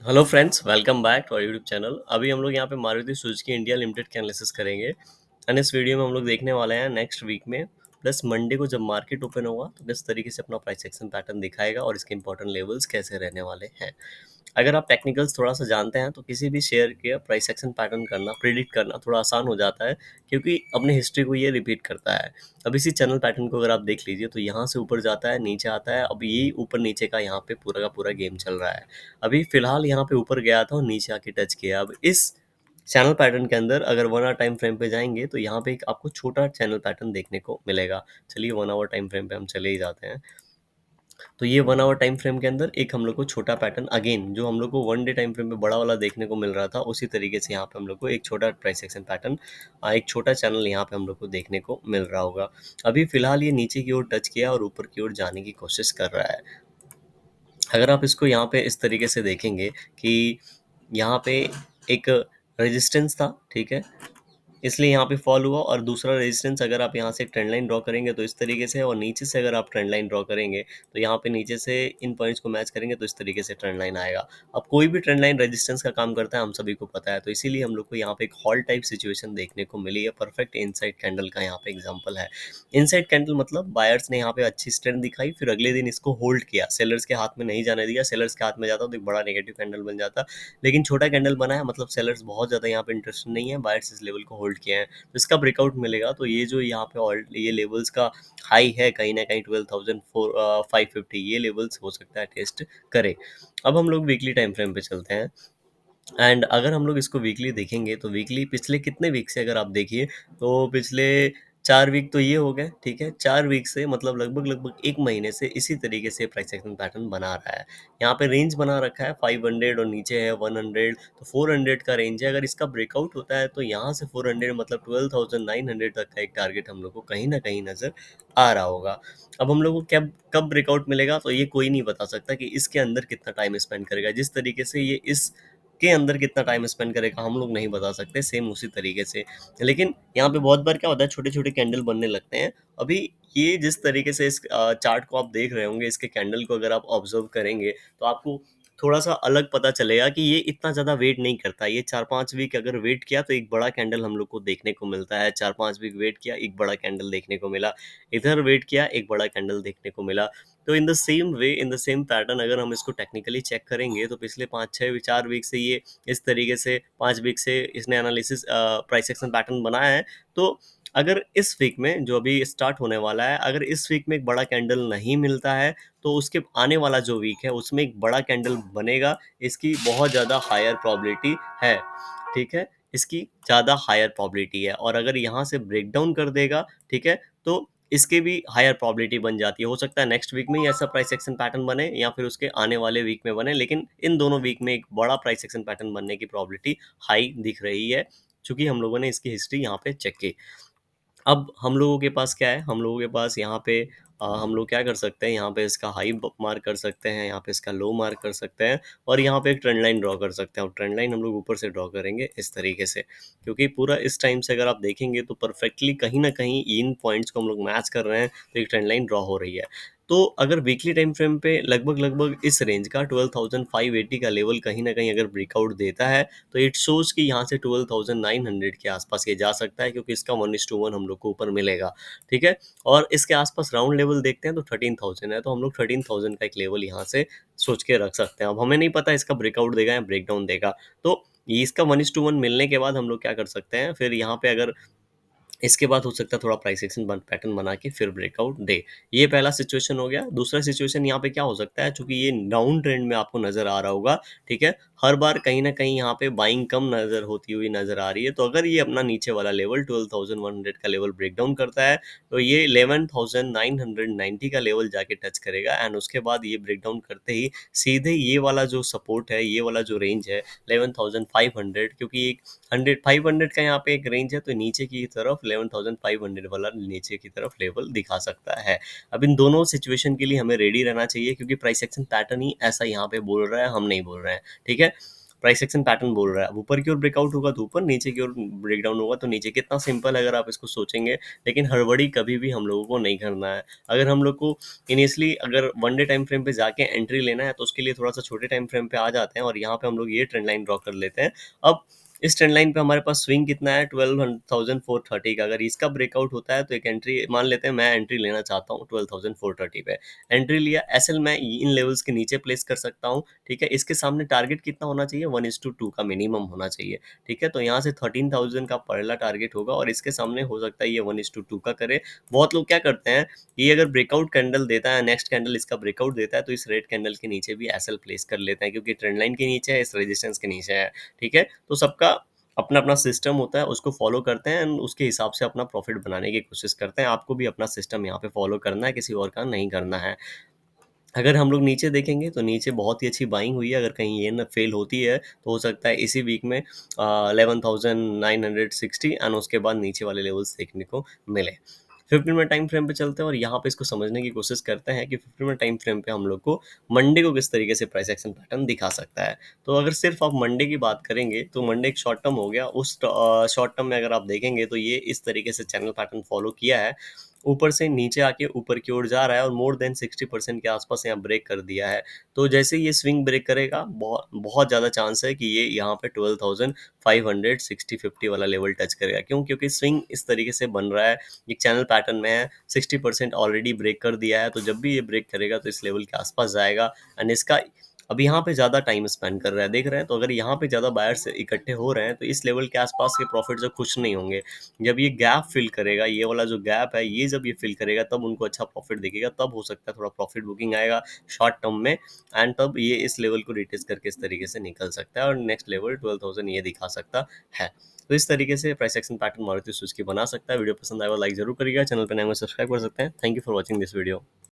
Hello friends, welcome back to our YouTube channel. अभी हम लोग यहाँ पे मारुति सुजुकी इंडिया लिमिटेड के एनालिसिस करेंगे एंड इस वीडियो में हम लोग देखने वाले हैं नेक्स्ट वीक में प्लस मंडे को जब मार्केट ओपन होगा तो किस तरीके से अपना प्राइस एक्शन पैटर्न दिखाएगा और इसके इंपॉर्टेंट लेवल्स कैसे रहने वाले हैं। अगर आप टेक्निकल्स थोड़ा सा जानते हैं तो किसी भी शेयर के प्राइस एक्शन पैटर्न करना प्रिडिक्ट करना थोड़ा आसान हो जाता है, क्योंकि अपने हिस्ट्री को ये रिपीट करता है। अब इसी चैनल पैटर्न को अगर आप देख लीजिए तो यहाँ से ऊपर जाता है, नीचे आता है। अब ये ऊपर नीचे का यहाँ पे पूरा का पूरा गेम चल रहा है। अभी फिलहाल यहाँ पे ऊपर गया था और नीचे आके टच किया। अब इस चैनल पैटर्न के अंदर अगर 1 आवर टाइम फ्रेम पे जाएंगे तो यहाँ पे एक आपको छोटा चैनल पैटर्न देखने को मिलेगा। चलिए 1 आवर टाइम फ्रेम पे हम चले ही जाते हैं। तो ये 1 आवर टाइम फ्रेम के अंदर एक हम लोग को छोटा पैटर्न, अगेन जो हम लोग को 1 डे टाइम फ्रेम पे बड़ा वाला देखने को मिल रहा था, उसी तरीके से यहाँ पे हम लोग को एक छोटा प्राइस एक्शन पैटर्न, एक छोटा चैनल यहाँ पे हम लोग को देखने को मिल रहा होगा। अभी फिलहाल ये नीचे की ओर टच किया और ऊपर की ओर जाने की कोशिश कर रहा है। अगर आप इसको यहाँ पे इस तरीके से देखेंगे कि यहाँ पे एक रेजिस्टेंस था, ठीक है, इसलिए यहाँ पे फॉल हुआ। और दूसरा रेजिस्टेंस अगर आप यहाँ से ट्रेंड लाइन ड्रॉ करेंगे तो इस तरीके से, और नीचे से अगर आप ट्रेंड लाइन ड्रॉ करेंगे तो यहाँ पे नीचे से इन पॉइंट्स को मैच करेंगे तो इस तरीके से ट्रेंड लाइन आएगा। अब कोई भी ट्रेंड लाइन रेजिस्टेंस का काम करता है, हम सभी को पता है, तो इसीलिए हम लोग को यहाँ पे एक हॉल टाइप सिचुएशन देखने को मिली है। परफेक्ट इनसाइड कैंडल का यहाँ पे एग्जाम्पल है। इनसाइड कैंडल मतलब बायर्स ने यहाँ पे अच्छी स्ट्रेंथ दिखाई, फिर अगले दिन इसको होल्ड किया, सेलर्स के हाथ में नहीं जाने दिया। सेलर्स के हाथ में जाता तो एक बड़ा नेगेटिव कैंडल बन जाता, लेकिन छोटा कैंडल बना है, मतलब सेलर्स बहुत ज़्यादा यहाँ पे इंटरेस्टेड नहीं है, बायर्स इस लेवल को होल्ड किए हैं। तो इसका ब्रेकआउट मिलेगा तो ये जो यहाँ पे ऑल ये लेवल्स का हाई है कहीं ना कहीं 12,550, ये लेवल्स हो सकता है टेस्ट करे। अब हम लोग वीकली टाइम फ्रेम पे चलते हैं एंड अगर हम लोग इसको वीकली देखेंगे तो वीकली पिछले कितने वीक से अगर आप देखिए तो पिछले 4 वीक तो ये हो गए, ठीक है। 4 वीक से मतलब लगभग लगभग 1 महीने से इसी तरीके से प्राइस एक्शन पैटर्न बना रहा है। यहाँ पे रेंज बना रखा है 500 और नीचे है 100, तो 400 का रेंज है। अगर इसका ब्रेकआउट होता है तो यहाँ से 400 मतलब 12,900 तक का एक टारगेट हम लोग को कहीं ना कहीं नजर आ रहा होगा। अब हम लोग को कब कब ब्रेकआउट मिलेगा तो ये कोई नहीं बता सकता कि इसके अंदर कितना टाइम स्पेंड करेगा। जिस तरीके से ये इस के अंदर कितना टाइम स्पेंड करेगा हम लोग नहीं बता सकते, सेम उसी तरीके से। लेकिन यहाँ पे बहुत बार क्या होता है, छोटे छोटे कैंडल बनने लगते हैं। अभी ये जिस तरीके से इस चार्ट को आप देख रहे होंगे, इसके कैंडल को अगर आप ऑब्जर्व करेंगे तो आपको थोड़ा सा अलग पता चलेगा कि ये इतना ज़्यादा वेट नहीं करता। ये 4-5 वीक अगर वेट किया तो एक बड़ा कैंडल हम लोग को देखने को मिलता है। 4-5 वीक वेट किया, एक बड़ा कैंडल देखने को मिला। इधर वेट किया, एक बड़ा कैंडल देखने को मिला। तो in the same way, in the same pattern अगर हम इसको टेक्निकली चेक करेंगे तो पिछले 5-6-4 वीक से ये इस तरीके से, 5 वीक से इसने एनालिसिस प्राइस एक्शन पैटर्न बनाया है। तो अगर इस वीक में जो अभी स्टार्ट होने वाला है, अगर इस वीक में एक बड़ा कैंडल नहीं मिलता है तो उसके आने वाला जो वीक है उसमें एक बड़ा कैंडल बनेगा। इसकी बहुत ज़्यादा हायर प्रॉबिलिटी है, ठीक है, इसकी ज़्यादा हायर प्रॉबिलिटी है। और अगर यहाँ से ब्रेक डाउन कर देगा, ठीक है, तो इसके भी हायर प्रॉबिलिटी बन जाती है। हो सकता है नेक्स्ट वीक में ही ऐसा प्राइस एक्शन पैटर्न बने या फिर उसके आने वाले वीक में बने, लेकिन इन दोनों वीक में एक बड़ा प्राइस एक्शन पैटर्न बनने की प्रॉबिलिटी हाई दिख रही है, क्योंकि हम लोगों ने इसकी हिस्ट्री यहाँ पे चेक की। अब हम लोगों के पास क्या है, हम लोगों के पास यहाँ पे हम लोग क्या कर सकते हैं, यहाँ पे इसका हाई मार्क कर सकते हैं, यहाँ पे इसका लो मार्क कर सकते हैं, और यहाँ पे एक ट्रेंड लाइन ड्रॉ कर सकते हैं। और ट्रेंड लाइन हम लोग ऊपर से ड्रॉ करेंगे इस तरीके से, क्योंकि पूरा इस टाइम से अगर आप देखेंगे तो परफेक्टली कहीं ना कहीं इन पॉइंट्स को हम लोग मैच कर रहे हैं, तो एक ट्रेंड लाइन ड्रॉ हो रही है। तो अगर वीकली टाइम फ्रेम पे लगभग लगभग इस रेंज का 12,580 का लेवल कहीं ना कहीं अगर ब्रेकआउट देता है तो इट शोज कि यहाँ से 12,900 के आसपास ये जा सकता है, क्योंकि इसका 1:1 हम लोग को ऊपर मिलेगा, ठीक है। और इसके आसपास राउंड लेवल देखते हैं तो 13,000 है, तो हम लोग 13,000 का एक लेवल यहाँ से सोच के रख सकते हैं। अब हमें नहीं पता इसका ब्रेकआउट देगा या ब्रेकडाउन देगा, तो ये इसका 1:1 मिलने के बाद हम लोग क्या कर सकते हैं, फिर यहाँ पे अगर इसके बाद हो सकता है थोड़ा प्राइस एक्शन पैटर्न बना के फिर ब्रेकआउट दे। ये पहला सिचुएशन हो गया। दूसरा सिचुएशन यहाँ पे क्या हो सकता है, चूंकि ये डाउन ट्रेंड में आपको नजर आ रहा होगा, ठीक है, हर बार कहीं ना कहीं यहाँ पे बाइंग कम नजर होती हुई नजर आ रही है। तो अगर ये अपना नीचे वाला लेवल 12,100 का लेवल ब्रेक डाउन करता है तो ये 11,990 का लेवल जाके टच करेगा, एंड उसके बाद ये ब्रेक डाउन करते ही सीधे ये वाला जो सपोर्ट है, ये वाला जो रेंज है 11,500, क्योंकि एक 500 का यहाँ पे एक रेंज है, तो नीचे की तरफ 11,500 वाला नीचे की तरफ लेवल दिखा सकता है। अब इन दोनों सिचुएशन के लिए हमें रेडी रहना चाहिए, क्योंकि प्राइस एक्शन पैटर्न ही ऐसा यहाँ पे बोल रहा है, हम नहीं बोल रहे हैं, ठीक है। प्राइस एक्शन पैटर्न बोल रहा है। अब ऊपर की ओर ब्रेकआउट होगा तो ऊपर, नीचे की ओर ब्रेकडाउन होगा तो नीचे। कितना सिंपल है अगर आप इसको सोचेंगे। लेकिन हड़बड़ी कभी भी हम लोगों को नहीं करना है। अगर हम लोग को इनिशियली अगर वन डे टाइम फ्रेम पे जाके एंट्री लेना है तो उसके लिए थोड़ा सा छोटे टाइम फ्रेम पे आ जाते हैं और यहाँ पे हम लोग ये ट्रेंड लाइन ड्रॉ कर लेते हैं। अब इस ट्रेंड लाइन पे हमारे पास स्विंग कितना है, 12,430 का। अगर इसका ब्रेकआउट होता है तो एक एंट्री मान लेते हैं, मैं एंट्री लेना चाहता हूँ 12,430 पे। एंट्री लिया, एसएल मैं इन लेवल्स के नीचे प्लेस कर सकता हूँ। ठीक है, इसके सामने टारगेट कितना होना चाहिए, 1:2 का मिनिमम होना चाहिए। ठीक है, तो यहाँ से 13,000 का पहला टारगेट होगा और इसके सामने हो सकता है ये 1:2 का करे। बहुत लोग क्या करते हैं, ये अगर ब्रेकआउट कैंडल देता है, नेक्स्ट कैंडल इसका ब्रेकआउट देता है तो इस रेड कैंडल के नीचे भी एसएल प्लेस कर लेते हैं, क्योंकि ट्रेंड लाइन के नीचे है, इस रेजिस्टेंस के नीचे है। ठीक है, तो सबका अपना अपना सिस्टम होता है, उसको फॉलो करते हैं एंड उसके हिसाब से अपना प्रॉफिट बनाने की कोशिश करते हैं। आपको भी अपना सिस्टम यहाँ पे फॉलो करना है, किसी और का नहीं करना है। अगर हम लोग नीचे देखेंगे तो नीचे बहुत ही अच्छी बाइंग हुई है। अगर कहीं ये ना फेल होती है तो हो सकता है इसी वीक में 11,960 एंड उसके बाद नीचे वाले लेवल्स देखने को मिले। 15 मिनट टाइम फ्रेम पे चलते हैं और यहाँ पे इसको समझने की कोशिश करते हैं कि 15 मिनट टाइम फ्रेम पे हम लोग को मंडे को किस तरीके से प्राइस एक्शन पैटर्न दिखा सकता है। तो अगर सिर्फ आप मंडे की बात करेंगे तो मंडे एक शॉर्ट टर्म हो गया। उस शॉर्ट टर्म में अगर आप देखेंगे तो ये इस तरीके से चैनल पैटर्न फॉलो किया है, ऊपर से नीचे आके ऊपर की ओर जा रहा है और मोर देन 60% के आसपास यहाँ ब्रेक कर दिया है। तो जैसे ये स्विंग ब्रेक करेगा, बहुत बहुत ज़्यादा चांस है कि ये यहाँ पे 12,500 60-50 वाला लेवल टच करेगा। क्यों? क्योंकि स्विंग इस तरीके से बन रहा है, एक चैनल पैटर्न में है, 60% ऑलरेडी ब्रेक कर दिया है। तो जब भी ये ब्रेक करेगा तो इस लेवल के आसपास जाएगा एंड इसका अब यहाँ पे ज़्यादा टाइम स्पेंड कर रहा है, देख रहे हैं। तो अगर यहाँ पे ज़्यादा बायर्स इकट्ठे हो रहे हैं तो इस लेवल के आसपास के प्रॉफिट से खुश नहीं होंगे। जब ये गैप फिल करेगा, ये वाला जो गैप है, ये जब ये फिल करेगा तब उनको अच्छा प्रॉफिट दिखेगा। तब हो सकता है थोड़ा प्रॉफिट बुकिंग आएगा शॉर्ट टर्म में एंड तब ये इस लेवल को रिटेस्ट करके इस तरीके से निकल सकता है और नेक्स्ट लेवल 12,000 ये दिखा सकता है। तो इस तरीके से price action pattern Maruti Suzuki बना सकता है। वीडियो पसंद आएगा लाइक जरूर करिएगा, चैनल पर नए हो सब्सक्राइब कर सकते हैं। Thank you for watching this video.